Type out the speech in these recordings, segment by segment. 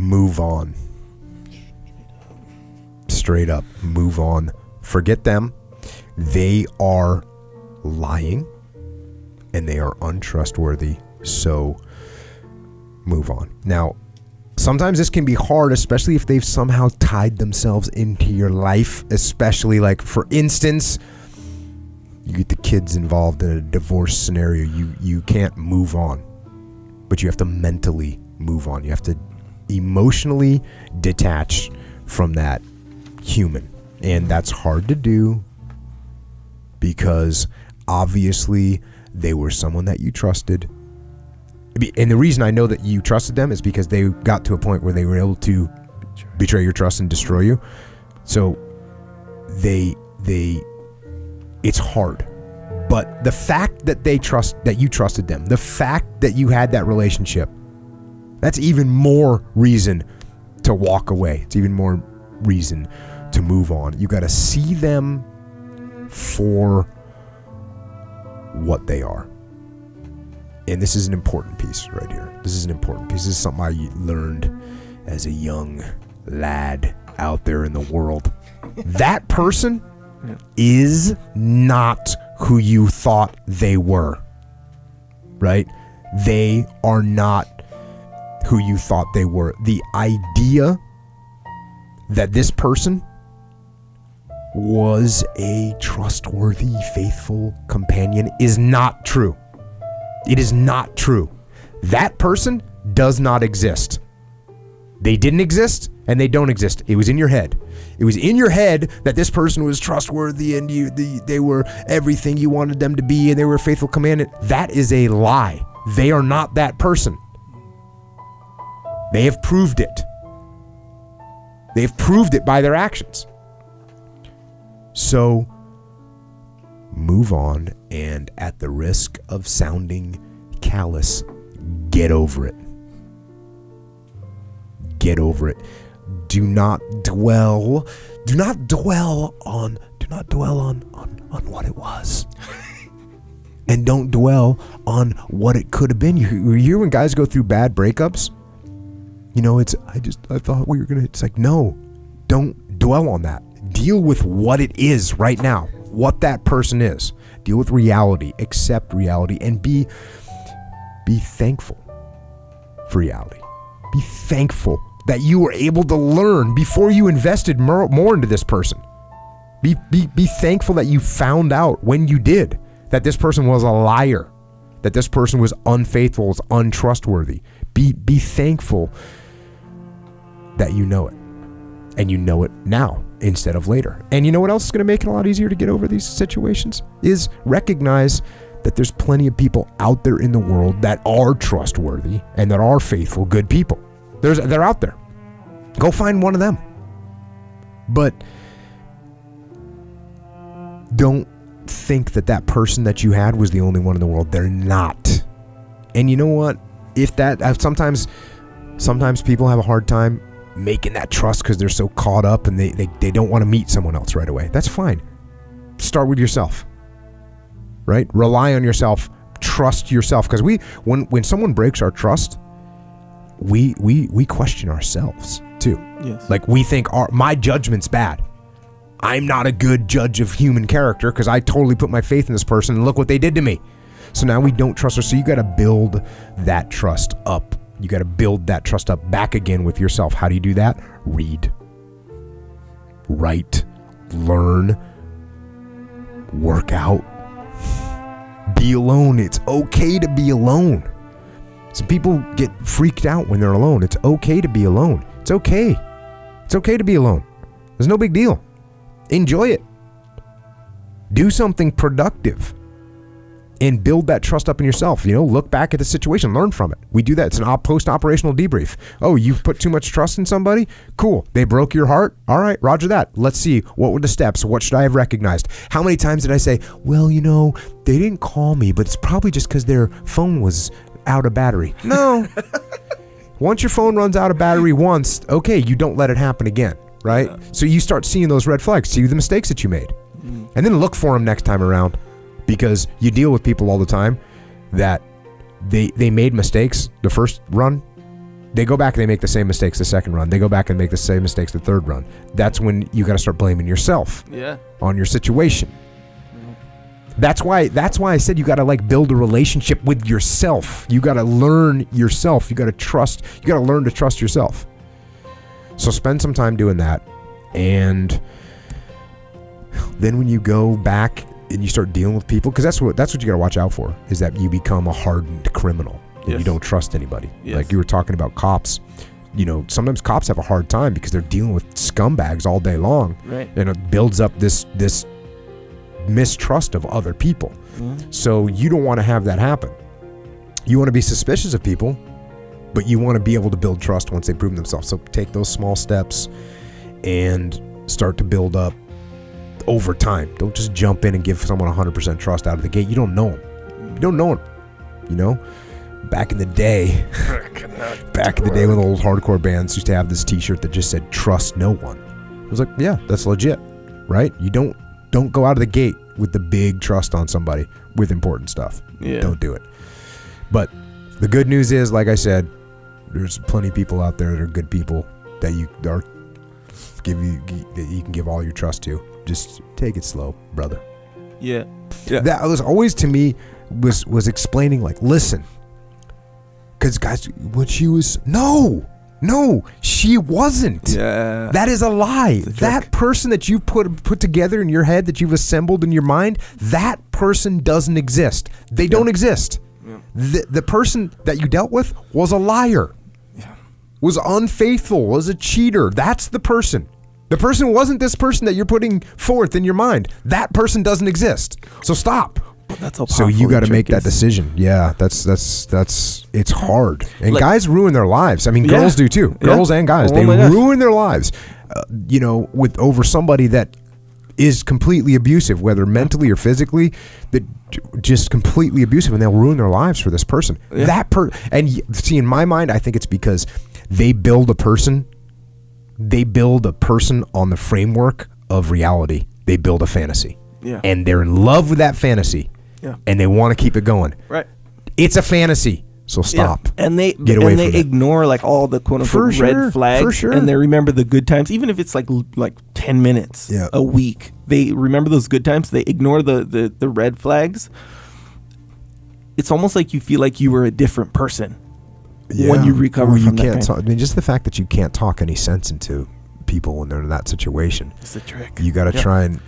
Move on. Straight up, move on. Forget them. They are lying and they are untrustworthy. So move on. Now, sometimes this can be hard, especially if they've somehow tied themselves into your life, especially like, for instance, you get the kids involved in a divorce scenario. You can't move on, but you have to mentally move on. You have to emotionally detach from that human. And that's hard to do because obviously they were someone that you trusted. And the reason I know that you trusted them is because they got to a point where they were able to betray your trust and destroy you. So it's hard. But the fact that you trusted them, the fact that you had that relationship, that's even more reason to walk away. It's even more reason to move on. You got to see them for what they are. And this is an important piece right here. This is an important piece. This is something I learned as a young lad out there in the world. That person is not who you thought they were, right? They are not who you thought they were. The idea that this person was a trustworthy, faithful companion is not true. It is not true. That person does not exist. They didn't exist and they don't exist. It was in your head. It was in your head that this person was trustworthy and they were everything you wanted them to be and they were a faithful companion. That is a lie. They are not that person. They have proved it. They have proved it by their actions. So move on, and at the risk of sounding callous, get over it. Get over it. Do not dwell on what it was. And don't dwell on what it could have been. You hear when guys go through bad breakups, you know, I thought we were gonna, it's like, no, don't dwell on that. Deal with what it is right now, what that person is. Deal with reality, accept reality, and be thankful for reality. Be thankful that you were able to learn before you invested more into this person. Be thankful that you found out when you did that this person was a liar, that this person was unfaithful, was untrustworthy. Be thankful that you know it, and you know it now instead of later. And you know what else is going to make it a lot easier to get over these situations is recognize that there's plenty of people out there in the world that are trustworthy and that are faithful, good people. They're out there. Go find one of them. But don't think that person that you had was the only one in the world. They're not. And you know what? Sometimes people have a hard time making that trust because they're so caught up and they don't want to meet someone else right away. That's fine. Start with yourself, right? Rely on yourself. Trust yourself. Because when someone breaks our trust, we question ourselves too. Yes. Like we think my judgment's bad. I'm not a good judge of human character because I totally put my faith in this person and look what they did to me. So now we don't trust her. So you got to build that trust up. You got to build that trust up back again with yourself. How do you do that? Read, write, learn, work out, be alone. It's okay to be alone. Some people get freaked out when they're alone. It's okay to be alone. It's okay. It's okay to be alone. There's no big deal. Enjoy it. Do something productive and build that trust up in yourself. You know, look back at the situation, learn from it. We do that. It's an post-operational debrief. Oh, you've put too much trust in somebody? Cool. They broke your heart? All right, roger that. Let's see. What were the steps? What should I have recognized? How many times did I say, well, you know, they didn't call me, but it's probably just because their phone was out of battery. No. Once your phone runs out of battery once, okay, you don't let it happen again, right? Yeah. So you start seeing those red flags, see the mistakes that you made, and then look for them next time around. Because you deal with people all the time that they made mistakes the first run They go back and they make the same mistakes the second run. They go back and make the same mistakes the third run. That's when you got to start blaming yourself on your situation. That's why I said you got to like build a relationship with yourself. You got to learn yourself. You got to trust. You got to learn to trust yourself. So spend some time doing that. And then when you go back and you start dealing with people, because that's what you got to watch out for, is that you become a hardened criminal and you don't trust anybody. Like you were talking about cops. You know, sometimes cops have a hard time because they're dealing with scumbags all day long, and it builds up this mistrust of other people. So you don't want to have that happen. You want to be suspicious of people, but you want to be able to build trust once they prove themselves. So take those small steps and start to build up over time. Don't just jump in and give someone 100% trust out of the gate. You don't know them. You don't know them. You know, back in the day when old hardcore bands used to have this t-shirt that just said trust no one. It was like, yeah, that's legit, right? You don't go out of the gate with the big trust on somebody with important stuff. Don't do it. But the good news is, like I said, there's plenty of people out there that are good people that you can give all your trust to. Just take it slow, brother. Yeah. That was always, to me, was explaining, like, listen, because guys, when she was no, she wasn't. Yeah, that is a lie. That person that you put together in your head, that you've assembled in your mind, that person doesn't exist. They don't exist. The person that you dealt with was a liar, was unfaithful, was a cheater. That's the person. The person wasn't this person that you're putting forth in your mind. That person doesn't exist. So stop. That's how so you got to make that decision. Yeah, that's it's hard. And like, guys ruin their lives. I mean, girls do too. Girls and guys, they ruin their lives. With over somebody that is completely abusive, whether mentally or physically, that just completely abusive, and they'll ruin their lives for this person. And see, in my mind, I think it's because they build a person. They build a person on the framework of reality. They build a fantasy. Yeah. And they're in love with that fantasy. Yeah. And they want to keep it going. Right. It's a fantasy. So stop. Yeah. And they ignore like all the quote unquote red flags. For sure. And they remember the good times, even if it's like 10 minutes a week. They remember those good times. They ignore the red flags. It's almost like you feel like you were a different person when you recover from that. I mean, just the fact that you can't talk any sense into people when they're in that situation. It's a trick. You got to try and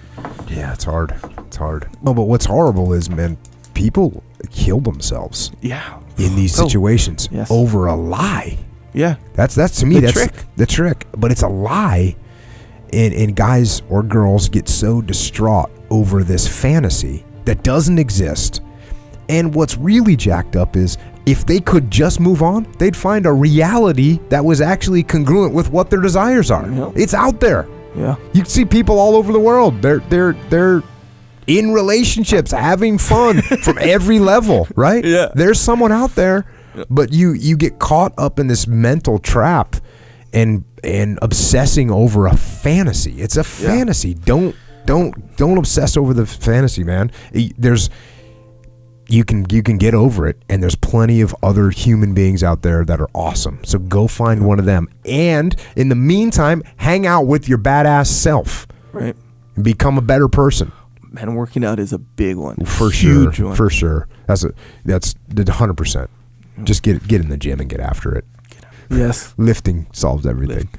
it's hard. It's hard. No, but what's horrible is, man, people kill themselves. Yeah. In these situations over a lie. Yeah. That's to me that's the trick. But it's a lie, and guys or girls get so distraught over this fantasy that doesn't exist. And what's really jacked up is, if they could just move on, they'd find a reality that was actually congruent with what their desires are. Yep. It's out there. Yeah. You see people all over the world. They're in relationships, having fun from every level, right? Yeah. There's someone out there, but you get caught up in this mental trap and obsessing over a fantasy. It's a fantasy. Don't obsess over the fantasy, man. You can get over it, and there's plenty of other human beings out there that are awesome. So go find one of them, and in the meantime, hang out with your badass self, right? And become a better person. Man, working out is a big one, huge one. For sure. That's 100%. Just get in the gym and get after it. Yes, lifting solves everything.